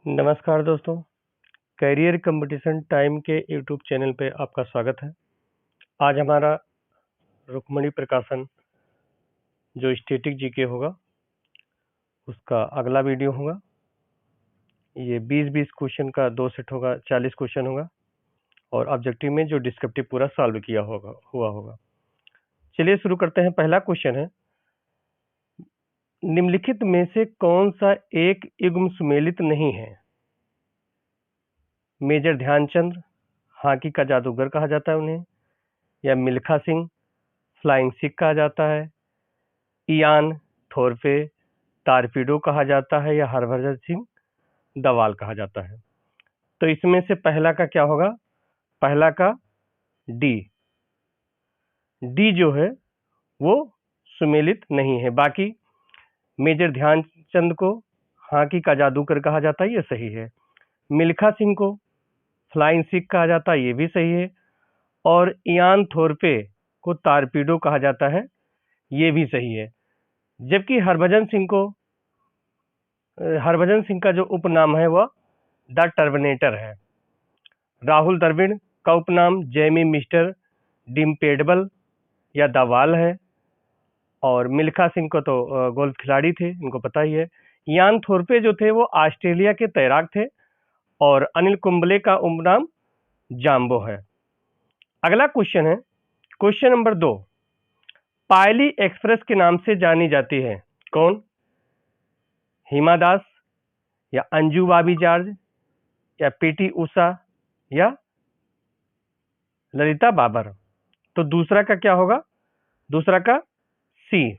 नमस्कार दोस्तों, career competition time के यूट्यूब चैनल पे आपका स्वागत है। आज हमारा रुक्मणी प्रकाशन जो स्टैटिक जीके होगा उसका अगला वीडियो होगा। ये 20-20 क्वेश्चन का 2 सेट होगा, 40 क्वेश्चन होगा और ऑब्जेक्टिव में जो डिस्क्रिप्टिव पूरा सॉल्व किया हुआ होगा। चलिए शुरू करते हैं। पहला क्वेश्चन है, निम्नलिखित में से कौन सा एक युग्म सुमेलित नहीं है? मेजर ध्यानचंद, हॉकी का जादूगर कहा जाता है उन्हें, या मिल्खा सिंह, फ्लाइंग सिख कहा जाता है, इयान थोरपे, टारपीडो कहा जाता है, या हरभजन सिंह दवाल कहा जाता है। तो इसमें से पहला का क्या होगा? पहला का डी जो है वो सुमेलित नहीं है। बाकी मेजर ध्यानचंद को हॉकी का जादूगर कहा जाता है, ये सही है। मिल्खा सिंह को फ्लाइंग सिख कहा जाता है, ये भी सही है। और इयान थोरपे को टारपीडो कहा जाता है, ये भी सही है। जबकि हरभजन सिंह का जो उपनाम है वह द टर्मिनेटर है। राहुल द्रविड़ का उपनाम जैमी मिस्टर डिम्पेडेबल या दवाल है। और मिल्खा सिंह को तो गोल्फ खिलाड़ी थे, इनको पता ही है। इयान थोरपे जो थे वो ऑस्ट्रेलिया के तैराक थे और अनिल कुंबले का उपनाम जाम्बो है। अगला क्वेश्चन है, क्वेश्चन नंबर 2। पायली एक्सप्रेस के नाम से जानी जाती है कौन? हिमा दास, या अंजू बाबी जॉर्ज, या पीटी उषा, या ललिता बाबर। तो दूसरा का क्या होगा? दूसरा का सी,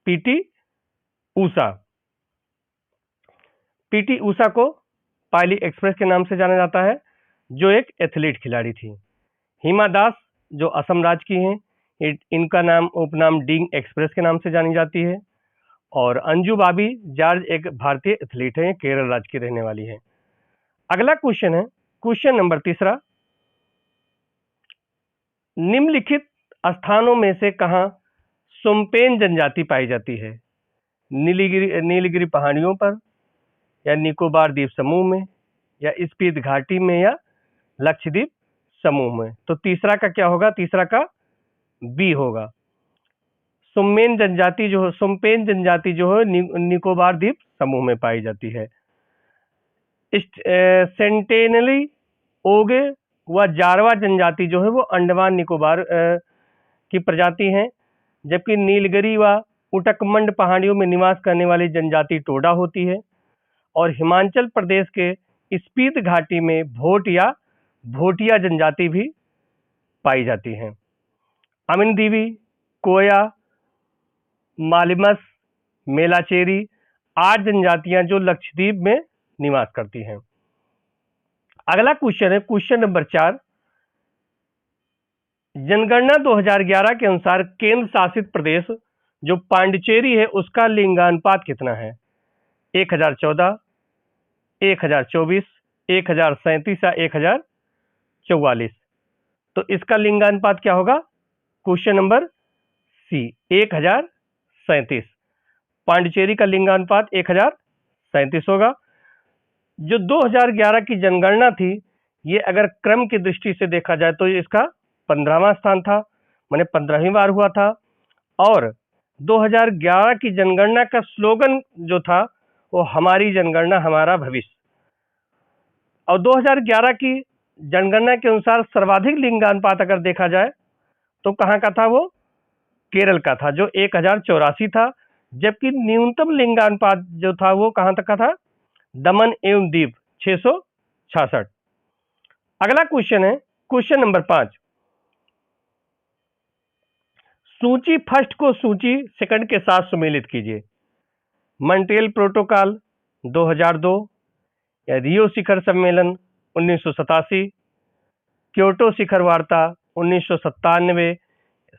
पीटी उषा। पीटी उषा को पायली एक्सप्रेस के नाम से जाना जाता है, जो एक एथलीट खिलाड़ी थी। हिमा दास जो असम राज्य की हैं, इनका नाम उपनाम डींग एक्सप्रेस के नाम से जानी जाती है। और अंजू बाबी जॉर्ज एक भारतीय एथलीट है, केरल राज्य की रहने वाली है। अगला क्वेश्चन है, क्वेश्चन नंबर 3। निम्नलिखित स्थानों में से कहाँ सुम्पेन जनजाति पाई जाती है? नीलगिरी पहाड़ियों पर, या निकोबार द्वीप समूह में, या स्पीत घाटी में, या लक्षद्वीप समूह में। तो तीसरा का क्या होगा? तीसरा का बी होगा। सुम्पेन जनजाति जो है निकोबार द्वीप समूह में पाई जाती है। सेंटेनली ओगे व जारवा जनजाति जो है वो अंडमान निकोबार की प्रजाति है। जबकि नीलगिरी व उटकमंड पहाड़ियों में निवास करने वाली जनजाति टोडा होती है। और हिमाचल प्रदेश के स्पीत घाटी में भोट या भोटिया जनजाति भी पाई जाती है। अमिनदीवी, कोया, मालिमस, मेलाचेरी 8 जनजातियां जो लक्षद्वीप में निवास करती हैं। अगला क्वेश्चन है, क्वेश्चन नंबर 4। जनगणना 2011 के अनुसार केंद्र शासित प्रदेश जो पांडिचेरी है उसका लिंगानुपात कितना है? 1014, 1024, 1037 या 1044। तो इसका लिंगानुपात क्या होगा? Question number C, 1037। पांडिचेरी का लिंगानुपात 1037 होगा। जो 2011 की जनगणना थी, ये अगर क्रम की दृष्टि से देखा जाए तो इसका 15वां स्थान था, मैंने 15वीं बार हुआ था। और 2011 की जनगणना का स्लोगन जो था वो हमारी जनगणना हमारा भविष्य। और 2011 की जनगणना के अनुसार सर्वाधिक लिंगानुपात अगर देखा जाए तो कहाँ का था? वो केरल का था जो 1084 था। जबकि न्यूनतम लिंगानुपात जो था वो कहाँ तक का था? दमन एवं दीव 666। अगला क्वेश्चन है, क्वेश्चन नंबर 5। सूची फर्स्ट को सूची सेकंड के साथ सुमेलित कीजिए। मॉन्ट्रियल प्रोटोकॉल 2002, या रियो शिखर सम्मेलन 1987, क्योटो शिखर वार्ता 1997,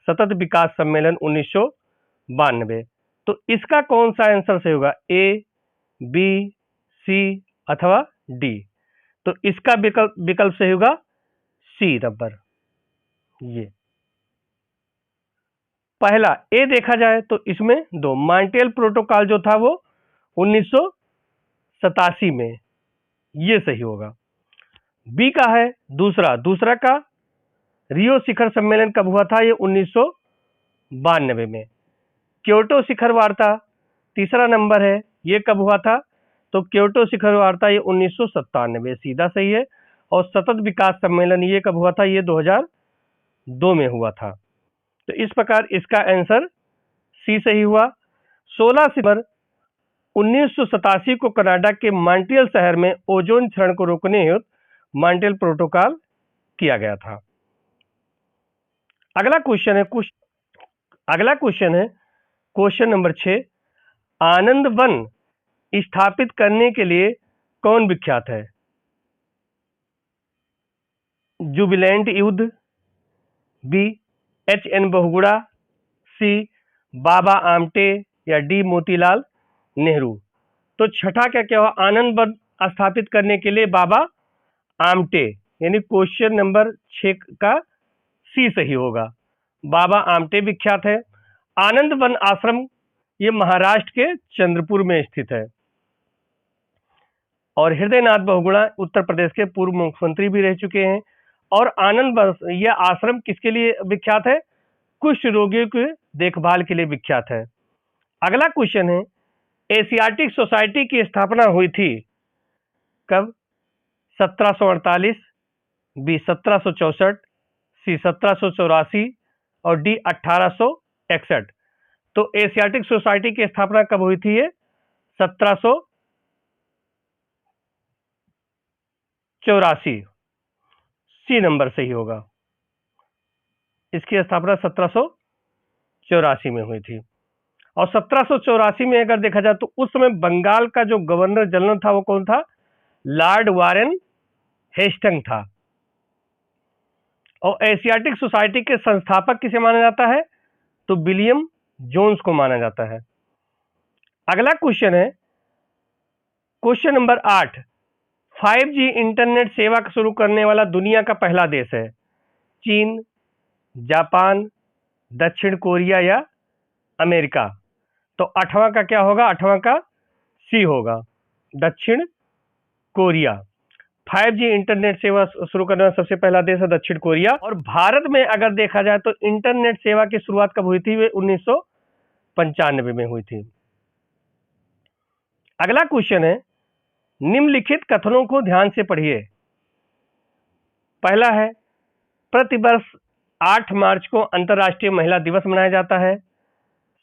सतत विकास सम्मेलन 1992। तो इसका कौन सा आंसर सही होगा? ए, बी, सी अथवा डी? तो इसका विकल्प सही होगा सी नंबर। ये पहला ए देखा जाए तो इसमें 2 मॉन्ट्रियल प्रोटोकॉल जो था वो 1987 में, ये सही होगा। बी का है दूसरा का रियो शिखर सम्मेलन कब हुआ था? ये 1992 में। क्योटो शिखर वार्ता तीसरा नंबर है, ये कब हुआ था? तो क्योटो शिखर वार्ता ये 1997, सीधा सही है। और सतत विकास सम्मेलन ये कब हुआ था? ये 2002 में हुआ था। तो इस प्रकार इसका आंसर सी सही हुआ। 16 सितंबर 1987 को कनाडा के मॉन्ट्रियल शहर में ओजोन क्षरण को रोकने हेतु मॉन्ट्रियल प्रोटोकॉल किया गया था। अगला क्वेश्चन है क्वेश्चन नंबर 6। आनंद वन स्थापित करने के लिए कौन विख्यात है? जुबिलैंट युद्ध, बी एच.एन. बहुगुणा, सी बाबा आमटे या डी मोतीलाल नेहरू। तो छठा क्या हुआ? आनंद वन स्थापित करने के लिए बाबा आमटे, यानी क्वेश्चन नंबर 6 का सी सही होगा। बाबा आमटे विख्यात है। आनंद वन आश्रम ये महाराष्ट्र के चंद्रपुर में स्थित है। और हृदयनाथ बहुगुणा उत्तर प्रदेश के पूर्व मुख्यमंत्री भी रह चुके हैं। और आनंद वन यह आश्रम किसके लिए विख्यात है? कुष्ठ रोगियों की देखभाल के लिए विख्यात है। अगला क्वेश्चन है एशियाटिक सोसाइटी की स्थापना हुई थी कब? 1748, बी 1764, सी 1784 और डी 1861। तो एशियाटिक सोसाइटी की स्थापना कब हुई थी? ये 1784, सी नंबर सही होगा। इसकी स्थापना 1784 में हुई थी। और 1784 में अगर देखा जाए तो उस समय बंगाल का जो गवर्नर जनरल था वो कौन था? लॉर्ड वारेन हेस्टिंग्स था। और एशियाटिक सोसाइटी के संस्थापक किसे माना जाता है? तो विलियम जोन्स को माना जाता है। अगला क्वेश्चन है क्वेश्चन नंबर 8। 5G इंटरनेट सेवा शुरू करने वाला दुनिया का पहला देश है? चीन, जापान, दक्षिण कोरिया या अमेरिका। तो 8वां का क्या होगा? 8वां का सी होगा, दक्षिण कोरिया। 5G इंटरनेट सेवा शुरू करने वाला सबसे पहला देश है दक्षिण कोरिया। और भारत में अगर देखा जाए तो इंटरनेट सेवा की शुरुआत कब हुई थी? वे 1995 में हुई थी। अगला क्वेश्चन है निम्नलिखित कथनों को ध्यान से पढ़िए। पहला है प्रतिवर्ष 8 मार्च को अंतर्राष्ट्रीय महिला दिवस मनाया जाता है।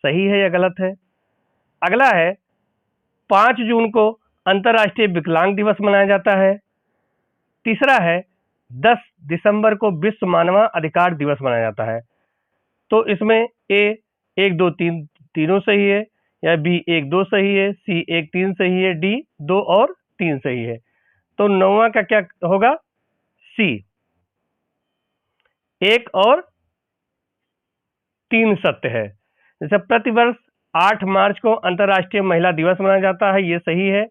सही है या गलत है? अगला है 5 जून को अंतर्राष्ट्रीय विकलांग दिवस मनाया जाता है। तीसरा है 10 दिसंबर को विश्व मानव अधिकार दिवस मनाया जाता है। तो इसमें ए 1 2 3 तीनों सही है, या बी 1 2 सही है, सी 1 3 सही है, डी 2 और 3 सही है। तो 9वां का क्या होगा? सी 1 और 3 सत्य है। जैसे प्रतिवर्ष 8 मार्च को अंतर्राष्ट्रीय महिला दिवस मनाया जाता है, ये सही है।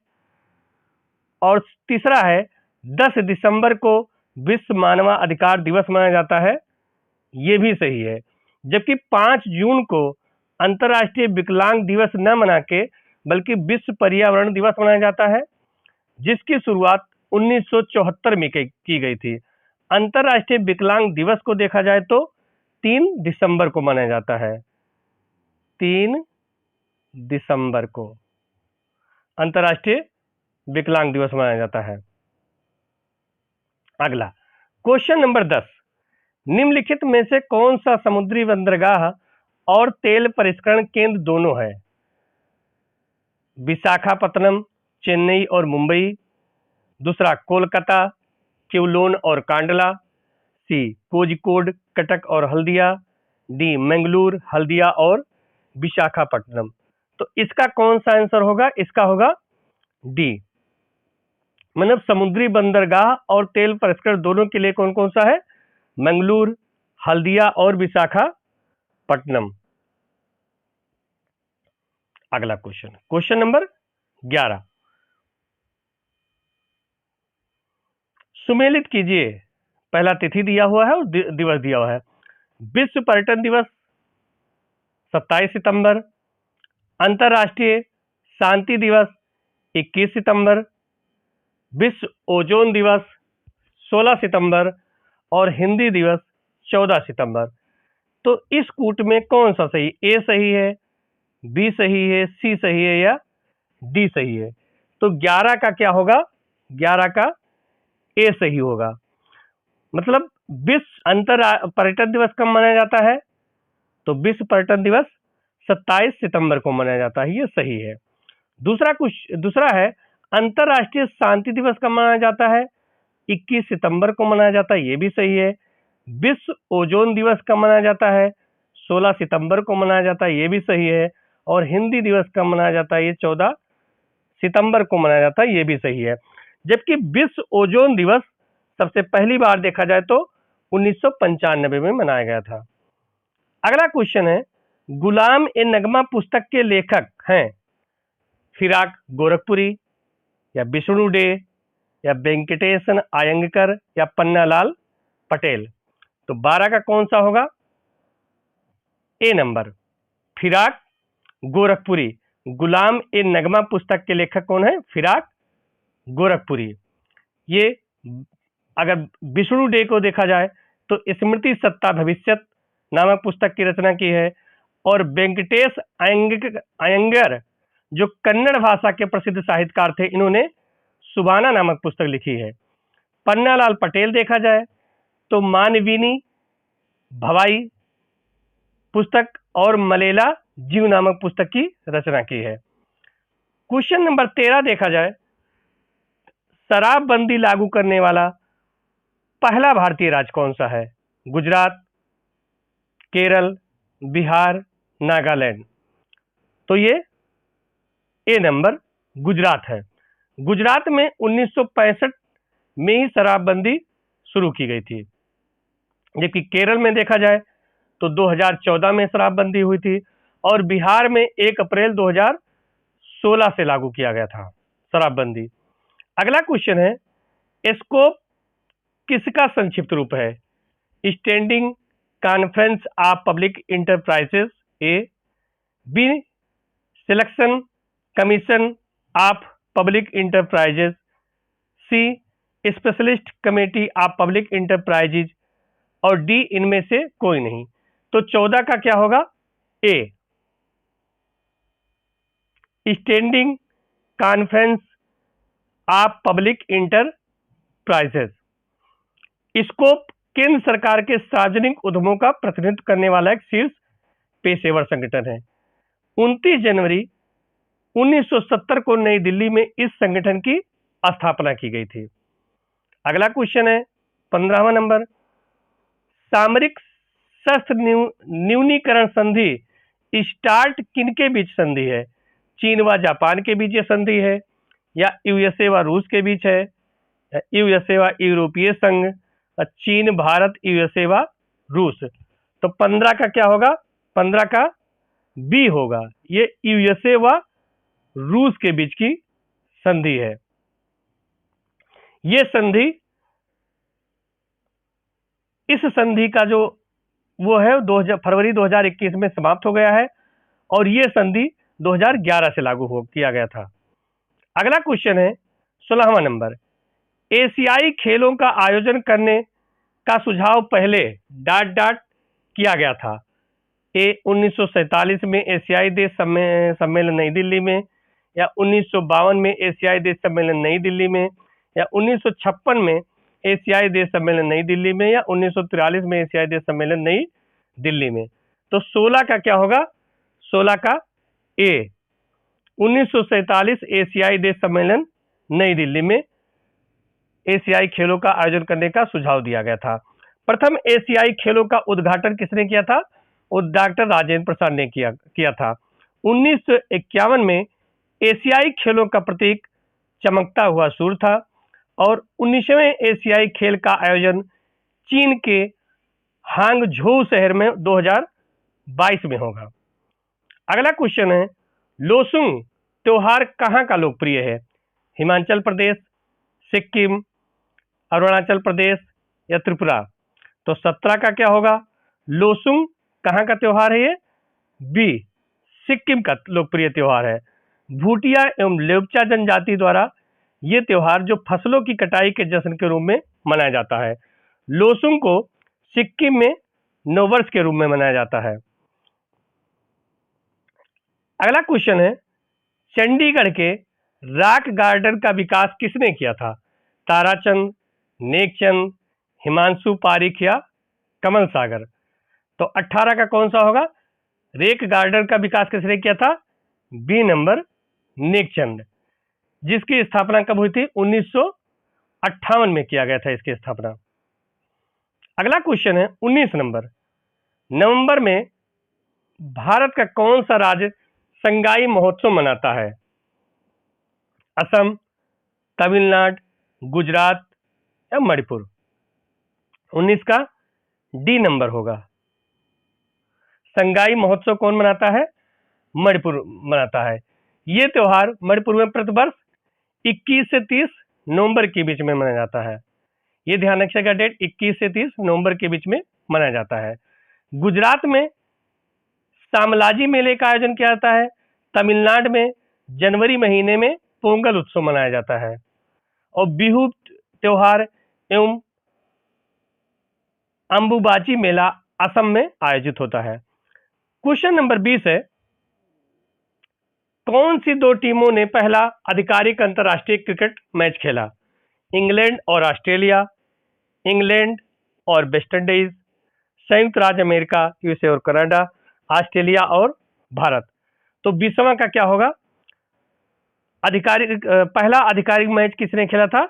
और तीसरा है 10 दिसंबर को विश्व मानव अधिकार दिवस मनाया जाता है, ये भी सही है। जबकि 5 जून को अंतर्राष्ट्रीय विकलांग दिवस न मना के बल्कि विश्व पर्यावरण दिवस मनाया जाता है, जिसकी शुरुआत 1974 में की गई थी। अंतर्राष्ट्रीय विकलांग दिवस को देखा जाए तो 3 दिसंबर को मनाया जाता है। 3 दिसंबर को अंतर्राष्ट्रीय विकलांग दिवस मनाया जाता है। अगला क्वेश्चन नंबर 10। निम्नलिखित में से कौन सा समुद्री बंदरगाह और तेल परिष्करण केंद्र दोनों है? विशाखापत्तनम, चेन्नई और मुंबई। दूसरा कोलकाता, क्यूलोन और कांडला। सी कोझिकोड, कटक और हल्दिया। डी मंगलूर, हल्दिया और विशाखापट्टनम। तो इसका कौन सा आंसर होगा? इसका होगा डी, मतलब समुद्री बंदरगाह और तेल परिष्करण दोनों के लिए कौन कौन सा है? मंगलूर, हल्दिया और विशाखापट्टनम। अगला क्वेश्चन नंबर 11। सुमेलित कीजिए, पहला तिथि दिया हुआ है और दिवस दिया हुआ है। विश्व पर्यटन दिवस 27 सितंबर, अंतर्राष्ट्रीय शांति दिवस 21 सितंबर, विश्व ओजोन दिवस 16 सितंबर और हिंदी दिवस 14 सितंबर। तो इस कूट में कौन सा सही, ए सही है, बी सही है, सी सही है या डी सही है? तो 11 का क्या होगा? 11 का ए सही होगा। मतलब विश्व अंतर पर्यटन दिवस कब मनाया जाता है? तो विश्व पर्यटन दिवस 27 सितंबर को मनाया जाता है, ये सही है। दूसरा है अंतरराष्ट्रीय शांति दिवस कब मनाया जाता है? 21 सितंबर को मनाया जाता है, ये भी सही है। विश्व ओजोन दिवस कब मनाया जाता है? 16 सितंबर को मनाया जाता है, ये भी सही है। और हिंदी दिवस कब मनाया जाता है? ये 14 सितंबर को मनाया जाता है, ये भी सही है। जबकि विश्व ओजोन दिवस सबसे पहली बार देखा जाए तो 1995 में मनाया गया था। अगला क्वेश्चन है, गुलाम ए नगमा पुस्तक के लेखक हैं फिराक गोरखपुरी या विष्णु डे या वेंकटेशन आयंगकर या पन्नालाल पटेल? तो 12 का कौन सा होगा? ए नंबर, फिराक गोरखपुरी। गुलाम ए नगमा पुस्तक के लेखक कौन है? फिराक गोरखपुरी। ये अगर विष्णु डे को देखा जाए तो स्मृति सत्ता भविष्यत नामक पुस्तक की रचना की है। और वेंकटेश अयंगर जो कन्नड़ भाषा के प्रसिद्ध साहित्यकार थे, इन्होंने सुबाना नामक पुस्तक लिखी है। पन्नालाल पटेल देखा जाए तो मानवीनी भवाई पुस्तक और मलेला जीव नामक पुस्तक की रचना की है। क्वेश्चन नंबर 13 देखा जाए, शराबबंदी लागू करने वाला पहला भारतीय राज्य कौन सा है? गुजरात, केरल, बिहार, नागालैंड? तो ये ए नंबर गुजरात है। गुजरात में 1965 में ही शराबबंदी शुरू की गई थी, जबकि केरल में देखा जाए तो 2014 में शराबबंदी हुई थी और बिहार में 1 अप्रैल 2016 से लागू किया गया था शराबबंदी। अगला क्वेश्चन है, स्कोप किसका संक्षिप्त रूप है? Standing conference of public enterprises A, B selection commission of public enterprises, C specialist committee of public enterprises और डी इनमें से कोई नहीं। तो 14 का क्या होगा? A, standing conference of public enterprises. SCOPE केंद्र सरकार के सार्वजनिक उद्यमों का प्रतिनिधित्व करने वाला एक शीर्ष पेशेवर संगठन है। 29 जनवरी 1970 को नई दिल्ली में इस संगठन की स्थापना की गई थी। अगला क्वेश्चन है 15वां नंबर, सामरिक शस्त्र न्यूनीकरण संधि स्टार्ट किनके बीच संधि है? चीन व जापान के बीच ये संधि है, या यूएसए व रूस के बीच है, या यूएसए व यूरोपीय संघ, चीन, भारत, यूएसए व रूस? तो 15 का क्या होगा? 15 का बी होगा, ये यूएसए व रूस के बीच की संधि है। ये संधि, इस संधि का जो वो है फरवरी 2021 में समाप्त हो गया है और ये संधि 2011 से लागू किया गया था। अगला क्वेश्चन है 16वां नंबर, एशियाई खेलों का आयोजन करने का सुझाव पहले ... किया गया था। ए 1947 में एशियाई देश सम्मेलन नई दिल्ली में, या 1952 में एशियाई देश सम्मेलन नई दिल्ली में, या 1956 में एशियाई देश सम्मेलन नई दिल्ली में, या 1943 में एशियाई देश सम्मेलन नई दिल्ली में? तो 16 का क्या होगा? 16 का ए, 1947 एशियाई देश सम्मेलन नई दिल्ली में एशियाई खेलों का आयोजन करने का सुझाव दिया गया था। प्रथम एशियाई खेलों का उद्घाटन किसने किया था? डॉक्टर राजेंद्र प्रसाद ने किया था। 1951 में एशियाई खेलों का प्रतीक चमकता हुआ सूर्य था और 19वें एशियाई खेल का आयोजन चीन के हांगझोउ शहर में 2022 में होगा। अगला क्वेश्चन है, लोसुंग त्योहार कहाँ का लोकप्रिय है? हिमाचल प्रदेश, सिक्किम, अरुणाचल प्रदेश या त्रिपुरा? तो 17 का क्या होगा? लोसुंग कहाँ का त्योहार है? ये बी, सिक्किम का लोकप्रिय त्योहार है। भूटिया एवं लेप्चा जनजाति द्वारा ये त्योहार जो फसलों की कटाई के जश्न के रूप में मनाया जाता है। लोसुंग को सिक्किम में नववर्ष के रूप में मनाया जाता है। अगला क्वेश्चन है, चंडीगढ़ के रॉक गार्डन का विकास किसने किया था? ताराचंद, नेकचंद, हिमांशु पारिक या कमल सागर? तो 18 का कौन सा होगा? रॉक गार्डन का विकास किसने किया था? बी नंबर, नेकचंद, जिसकी स्थापना कब हुई थी? 1958 में किया गया था इसकी स्थापना। अगला क्वेश्चन है 19 नवंबर में भारत का कौन सा राज्य संगाई महोत्सव मनाता है? असम, तमिलनाडु, गुजरात या मणिपुर? 19 का डी नंबर होगा। संगाई महोत्सव कौन मनाता है? मणिपुर मनाता है। ये त्योहार मणिपुर में प्रतिवर्ष 21 से 30 नवंबर के बीच में मनाया जाता है। ये ध्यान रखिएगा, डेट 21 से 30 नवंबर के बीच में मनाया जाता है। गुजरात में सामलाजी मेले का आयोजन किया जाता है। तमिलनाडु में जनवरी महीने में पोंगल उत्सव मनाया जाता है। और बिहू त्योहार एवं अंबुबाची मेला असम में आयोजित होता है। क्वेश्चन नंबर 20 है, कौन सी दो टीमों ने पहला आधिकारिक अंतर्राष्ट्रीय क्रिकेट मैच खेला? इंग्लैंड और ऑस्ट्रेलिया, इंग्लैंड और वेस्टइंडीज, संयुक्त राज्य अमेरिका यूएसए और कनाडा, ऑस्ट्रेलिया और भारत? तो 20वां का क्या होगा? पहला आधिकारिक मैच किसने खेला था?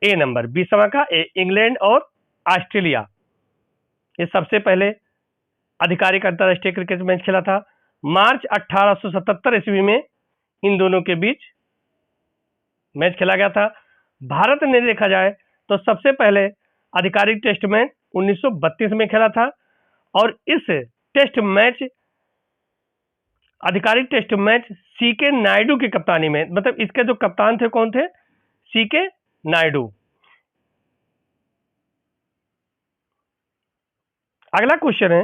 ए नंबर, 20वां का ए, इंग्लैंड और ऑस्ट्रेलिया। ये सबसे पहले आधिकारिक अंतर्राष्ट्रीय क्रिकेट मैच खेला था। मार्च 1877 ईस्वी में इन दोनों के बीच मैच खेला गया था। भारत ने देखा जाए तो सबसे पहले आधिकारिक टेस्ट मैच 1932 में खेला था। और इस टेस्ट मैच, आधिकारिक टेस्ट मैच सीके नायडू की कप्तानी में, मतलब इसके जो कप्तान थे कौन थे? सीके नायडू। अगला क्वेश्चन है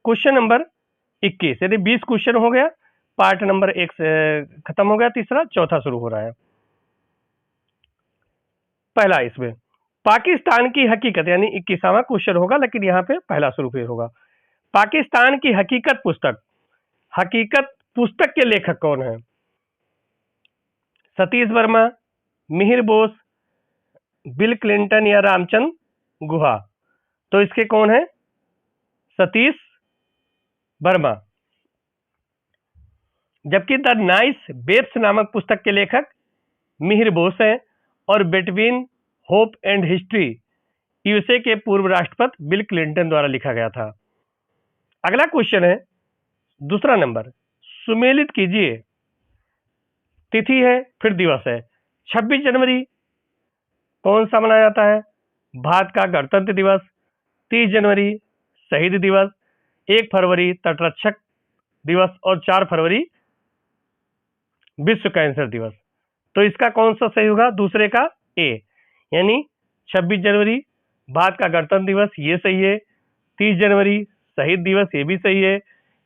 क्वेश्चन नंबर 21। यदि 20 क्वेश्चन हो गया, पार्ट नंबर 1 से खत्म हो गया, तीसरा चौथा शुरू हो रहा है। पहला इसमें पाकिस्तान की हकीकत, यानी 21वां क्वेश्चन होगा, लेकिन यहाँ पे पहला शुरू फिर होगा। पाकिस्तान की हकीकत पुस्तक के लेखक कौन है? सतीश वर्मा, मिहिर बोस, बिल क्लिंटन या रामचंद्र गुहा? तो इसके कौन है? सतीश वर्मा। जबकि द नाइस बेब्स नामक पुस्तक के लेखक मिहिर बोस हैं और between hope and history USA के पूर्व राष्ट्रपति बिल क्लिंटन द्वारा लिखा गया था। अगला क्वेश्चन है दूसरा नंबर, सुमेलित कीजिए। तिथि है फिर दिवस है। 26 जनवरी कौन सा मनाया जाता है? भारत का गणतंत्र दिवस। 30 जनवरी शहीद दिवस। 1 फरवरी तटरक्षक दिवस और 4 फरवरी विश्व कैंसर दिवस। तो इसका कौन सा सही होगा? दूसरे का ए, यानी 26 जनवरी भारत का गणतंत्र दिवस, ये सही है। 30 जनवरी शहीद दिवस, ये भी सही है।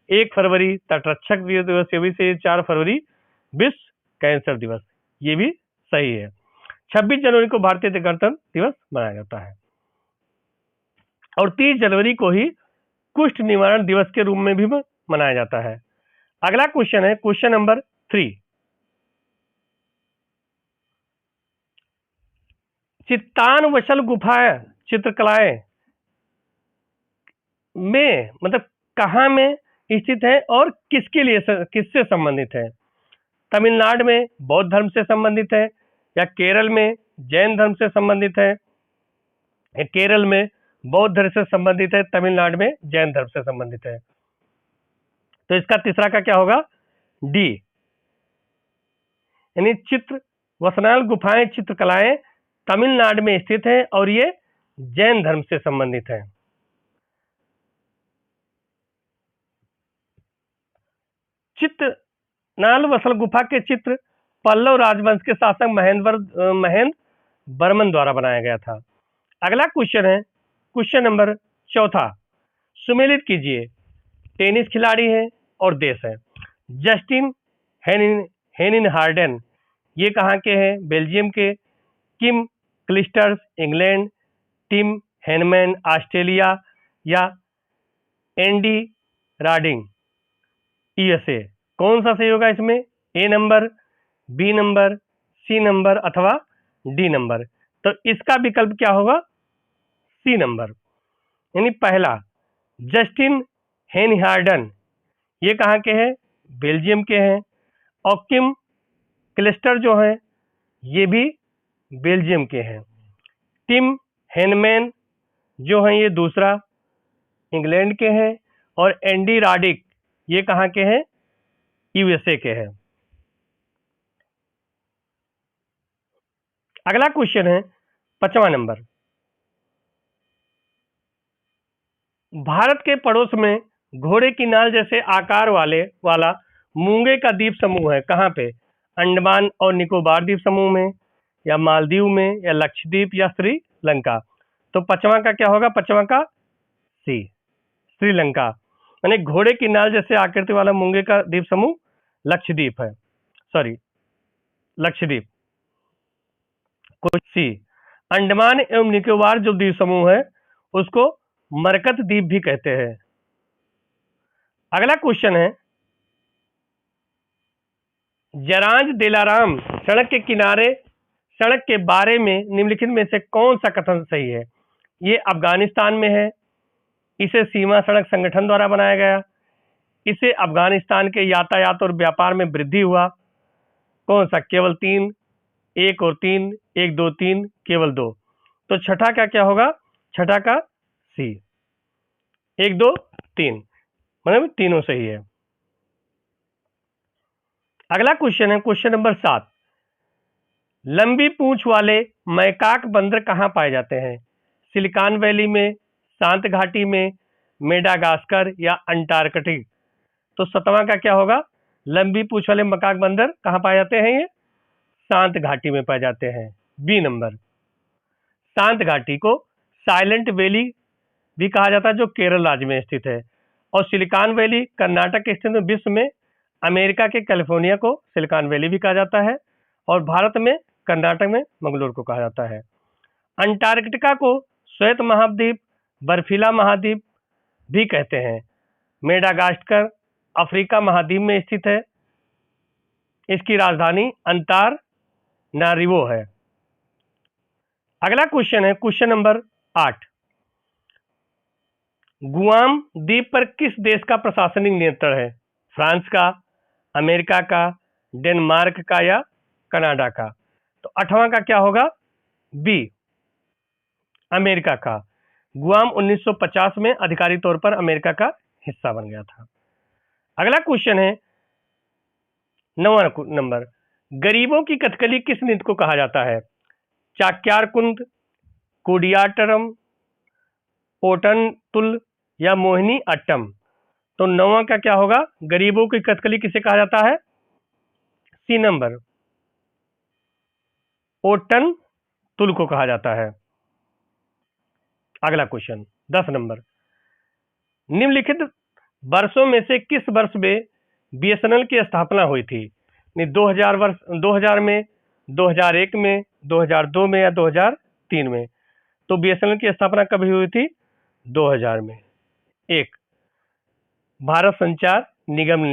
1 फरवरी तटरक्षक दिवस, ये भी सही है। 4 फरवरी विश्व कैंसर दिवस, ये भी सही है। 26 जनवरी को भारतीय गणतंत्र दिवस मनाया जाता है और 30 जनवरी को ही कुष्ठ निवारण दिवस के रूप में भी मनाया जाता है। अगला क्वेश्चन है क्वेश्चन नंबर 3। चित्तान वसल गुफा चित्रकलाएं में, मतलब कहाँ में स्थित है और किसके लिए, किससे संबंधित है? तमिलनाडु में बौद्ध धर्म से संबंधित है या केरल में जैन धर्म से संबंधित है? केरल में बौद्ध धर्म से संबंधित है, तमिलनाडु में जैन धर्म से संबंधित है। तो इसका तीसरा का क्या होगा? डी, यानी चित्र वसनाल गुफाएं चित्रकलाएं तमिलनाडु में स्थित है और ये जैन धर्म से संबंधित है। चित्रनाल वसल गुफा के चित्र पल्लव राजवंश के शासक महेंद्र बर्मन द्वारा बनाया गया था। अगला क्वेश्चन है क्वेश्चन नंबर 4। सुमेलित कीजिए। टेनिस खिलाड़ी है और देश है। जस्टिन हेनिन हार्डन ये कहाँ के हैं? बेल्जियम के। Kim Clijsters England, Tim Henman Australia या एंडी राडिंग यूएसए। कौन सा सही होगा इसमें? A number, B number, C number अथवा डी नंबर? तो इसका विकल्प क्या होगा? सी नंबर, यानी पहला। जस्टिन हेनहार्डन, ये कहाँ के हैं? बेल्जियम के हैं। और किम क्लिस्टर जो हैं ये भी बेल्जियम के हैं। टिम हेनमैन जो हैं ये दूसरा, इंग्लैंड के हैं। और एंडी राडिक ये कहाँ के हैं? यूएसए के हैं। अगला क्वेश्चन है 5वां नंबर। भारत के पड़ोस में घोड़े की नाल जैसे आकार वाला मूंगे का द्वीप समूह है, कहाँ पे? अंडमान और निकोबार द्वीप समूह में, या मालदीव में, या लक्षद्वीप, या श्रीलंका? तो 5वां का क्या होगा? 5वां का सी, श्रीलंका। यानी घोड़े की नाल जैसे आकृति वाला मूंगे का द्वीप समूह लक्षद्वीप है, सॉरी लक्षद्वीप। सी। अंडमान एवं निकोबार जो द्वीप समूह है उसको मरकत द्वीप भी कहते हैं। अगला क्वेश्चन है, जरांज दिलाराम सड़क के किनारे सड़क के बारे में निम्नलिखित में से कौन सा कथन सही है? ये अफगानिस्तान में है, इसे सीमा सड़क संगठन द्वारा बनाया गया, इसे अफगानिस्तान के यातायात और व्यापार में वृद्धि हुआ। कौन सा? केवल 3, 1 और 3, 1 2 3, केवल 2। तो छठा का क्या होगा? छठा का सी, 1 2 3, मतलब तीनों सही है। अगला क्वेश्चन है क्वेश्चन नंबर 7। लंबी पूंछ वाले मैकाक बंदर कहाँ पाए जाते हैं? सिलिकॉन वैली में, शांत घाटी में, मेडागास्कर या अंटार्कटिक? तो 7वां का क्या होगा? लंबी पूंछ वाले मैकाक बंदर कहाँ पाए जाते हैं? ये शांत घाटी में पाए जाते हैं, बी नंबर। शांत घाटी को साइलेंट वैली भी कहा जाता है जो केरल राज्य में स्थित है। और सिलिकॉन वैली कर्नाटक के स्थित विश्व में अमेरिका के कैलिफोर्निया को सिलिकॉन वैली भी कहा जाता है और भारत में कर्नाटक में मंगलोर को कहा जाता है। अंटार्कटिका को श्वेत महाद्वीप, बर्फीला महाद्वीप भी कहते हैं। मेडागास्कर अफ्रीका महाद्वीप में स्थित है। इसकी राजधानी अंतानारिवो है। अगला क्वेश्चन है क्वेश्चन नंबर 8। गुआम द्वीप पर किस देश का प्रशासनिक नियंत्रण है? फ्रांस का, अमेरिका का, डेनमार्क का या कनाडा का? तो 8वां का क्या होगा? बी, अमेरिका का। गुआम 1950 में आधिकारिक तौर पर अमेरिका का हिस्सा बन गया था। अगला क्वेश्चन है 9वां नंबर। गरीबों की कथकली किस नृत्य को कहा जाता है? चाक्यार कुंद, कुडियाट्टम, ओटनतुल या मोहिनी अट्टम? तो 9वां का क्या होगा? गरीबों की कथकली किसे कहा जाता है? सी नंबर, ओटनतुल को कहा जाता है। अगला क्वेश्चन 10 नंबर। निम्नलिखित वर्षों में से किस वर्ष में बीएसएनएल की स्थापना हुई थी? 2000 में, 2001 में, 2002 में या 2003 में? तो बीएसएनएल की स्थापना कब हुई थी? 2000 में। 1, भारत संचार निगम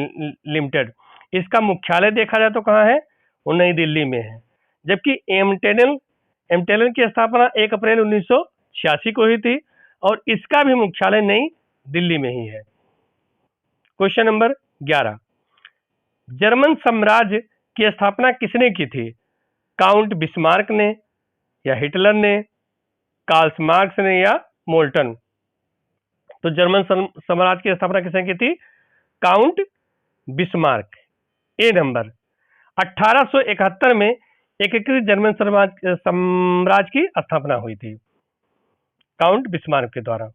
लिमिटेड। इसका मुख्यालय देखा जाए तो कहाँ है? वो नई दिल्ली में है। जबकि एमटेनल की स्थापना 1 अप्रैल 1986 को हुई थी और इसका भी मुख्यालय नई दिल्ली में ही है। Question number 11। जर्मन साम्राज्य की स्थापना किसने की थी? काउंट बिस्मार्क ने या हिटलर ने, कार्ल मार्क्स ने या मोल्टन? तो जर्मन साम्राज्य की स्थापना किसने की थी? काउंट बिस्मार्क, ए नंबर। 1871 में एकीकृत जर्मन साम्राज्य की स्थापना हुई थी काउंट बिस्मार्क के द्वारा।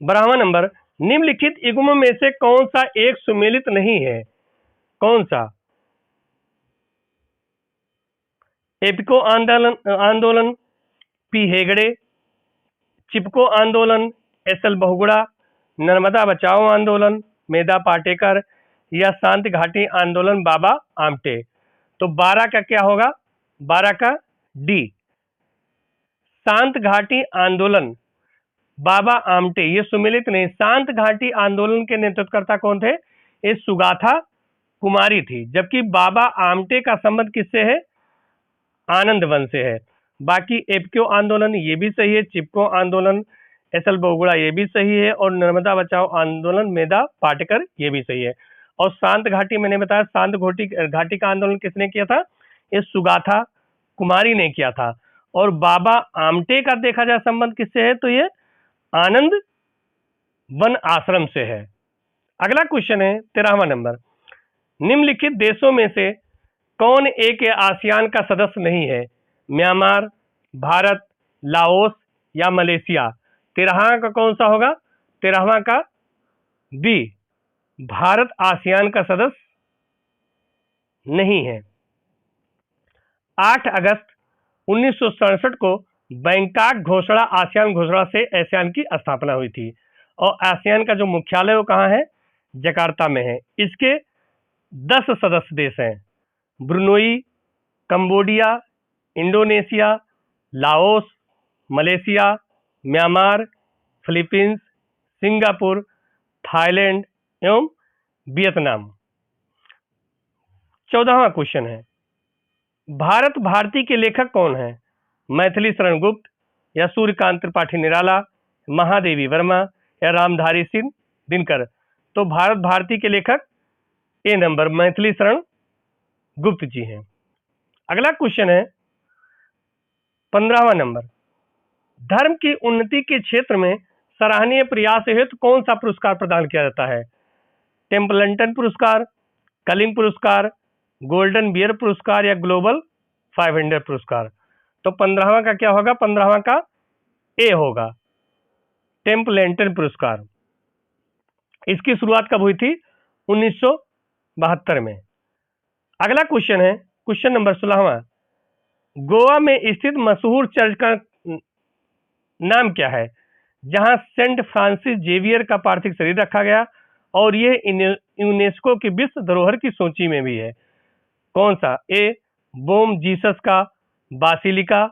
12वां नंबर। निम्नलिखित युग्मों में से कौन सा एक सुमेलित नहीं है? कौन सा? एपिको आंदोलन, पी हेगड़े, चिपको आंदोलन, एस एल बहुगुणा, नर्मदा बचाओ आंदोलन, मेधा पाटेकर या शांति घाटी आंदोलन बाबा आमटे? तो 12 का क्या होगा? 12 का डी, शांत घाटी आंदोलन बाबा आमटे। ये सुमिलित नहीं, शांत घाटी आंदोलन के नेतृत्वकर्ता कौन थे? ये सुगाथा कुमारी थी, जबकि बाबा आमटे का संबंध किससे है? आनंद वन से है। बाकी एपक्यो आंदोलन ये भी सही है, चिपको आंदोलन एसएल बोगुड़ा ये भी सही है, और नर्मदा बचाओ आंदोलन मेधा पाटेकर ये भी सही है। और शांत घाटी मैंने बताया, शांत घाटी का आंदोलन किसने किया था? ये सुगाथा कुमारी ने किया था। और बाबा आमटे का देखा जाए संबंध किससे है, तो ये आनंद वन आश्रम से है। अगला क्वेश्चन है 13वां नंबर, निम्नलिखित देशों में से कौन एक आसियान का सदस्य नहीं है? म्यांमार, भारत, लाओस या मलेशिया? 13वां का कौन सा होगा? 13वां का बी, भारत आसियान का सदस्य नहीं है। 8 अगस्त 1967 को बैंकॉक घोषणा आसियान घोषणा से आसियान की स्थापना हुई थी, और आसियान का जो मुख्यालय वो कहाँ है? जकार्ता में है। इसके 10 सदस्य देश हैं, Brunei, Cambodia, Indonesia, Laos, Malaysia, Myanmar, Philippines, Singapore, Thailand एवं वियतनाम। 14वां क्वेश्चन है, भारत भारती के लेखक कौन है? मैथिली शरण गुप्त या सूर्यकांत त्रिपाठी निराला, महादेवी वर्मा या रामधारी सिंह दिनकर? तो भारत भारती के लेखक ए नंबर, मैथिली शरण गुप्त जी हैं। अगला क्वेश्चन है 15वां नंबर, धर्म की उन्नति के क्षेत्र में सराहनीय प्रयास हेतु कौन सा पुरस्कार प्रदान किया जाता है? टेम्पल्टन पुरस्कार, कलिंग पुरस्कार, गोल्डन बियर पुरस्कार या ग्लोबल 500 पुरस्कार? तो 15वां का क्या होगा? 15वां का ए होगा, टेम्पल्टन पुरस्कार। इसकी शुरुआत कब हुई थी? 1972 में। अगला क्वेश्चन है क्वेश्चन नंबर 16वां, गोवा में स्थित मशहूर चर्च का नाम क्या है जहां सेंट फ्रांसिस जेवियर का पार्थिव शरीर रखा गया, और यह यूनेस्को की विश्व धरोहर की सूची में भी है? कौन सा? ए, बोम जीसस का बासिलिका,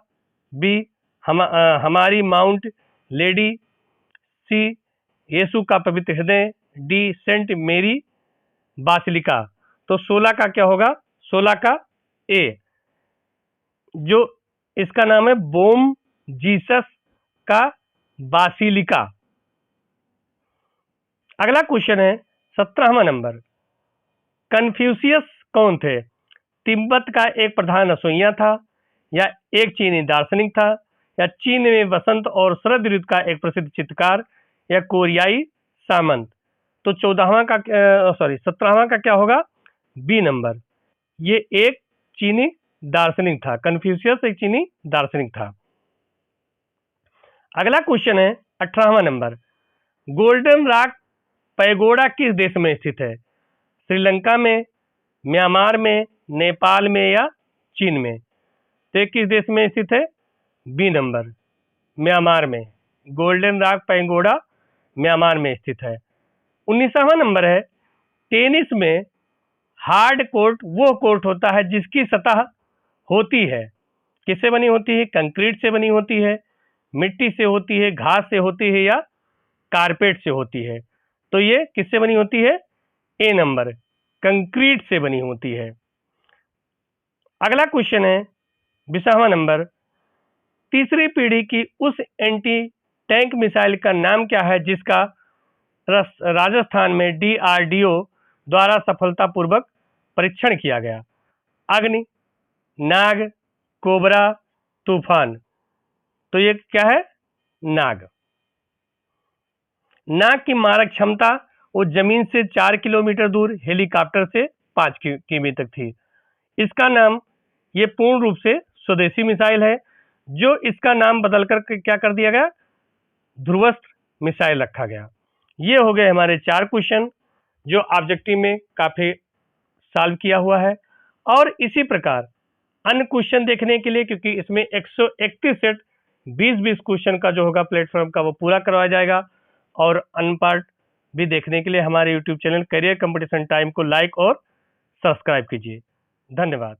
बी, हमारी माउंट लेडी, सी, यीशु का पवित्र हृदय, डी, सेंट मेरी बासिलिका? तो 16 का क्या होगा? 16 का ए, जो इसका नाम है बोम जीसस का बासिलिका। अगला क्वेश्चन है 17वां नंबर, कन्फ्यूशियस कौन थे? तिब्बत का एक प्रधान रसोइया था, या एक चीनी दार्शनिक था, या चीन में वसंत और शरद ऋतु का एक प्रसिद्ध चित्रकार, या कोरियाई सामंत? तो 17वां का क्या होगा? बी नंबर, ये एक चीनी दार्शनिक था। कन्फ्यूशियस एक चीनी दार्शनिक था। अगला क्वेश्चन है 18वां नंबर, गोल्डन रॉक पैगोडा किस देश में स्थित है? श्रीलंका में, म्यांमार में, नेपाल में या चीन में? तो किस देश में स्थित है? बी नंबर, म्यांमार में। गोल्डन रॉक पैगोडा म्यांमार में स्थित है। 19वां नंबर है, टेनिस में हार्ड कोर्ट वो कोर्ट होता है जिसकी सतह होती है, किससे बनी होती है? कंक्रीट से बनी होती है, मिट्टी से होती है, घास से होती है, या कारपेट से होती है? तो ये किससे बनी होती है? ए नंबर, कंक्रीट से बनी होती है। अगला क्वेश्चन है 20वां नंबर, तीसरी पीढ़ी की उस एंटी टैंक मिसाइल का नाम क्या है जिसका राजस्थान में डीआरडीओ द्वारा सफलतापूर्वक परीक्षण किया गया? अग्नि, नाग, कोबरा, तूफान? तो ये क्या है? नाग। नाग की मारक क्षमता वो जमीन से 4 किलोमीटर दूर, हेलीकॉप्टर से 5 किमी तक थी। इसका नाम, ये पूर्ण रूप से स्वदेशी मिसाइल है, जो इसका नाम बदलकर क्या कर दिया गया? ध्रुवस्त्र मिसाइल रखा गया। ये हो गए हमारे 4 क्वेश्चन जो ऑब्जेक्टिव में काफी सॉल्व किया हुआ है। और इसी प्रकार अन्य क्वेश्चन देखने के लिए, क्योंकि इसमें 131 सेट 20-20 क्वेश्चन का जो होगा प्लेटफॉर्म का वो पूरा करवाया जाएगा, और अन्य पार्ट भी देखने के लिए हमारे YouTube channel career competition time को लाइक और सब्सक्राइब कीजिए। धन्यवाद।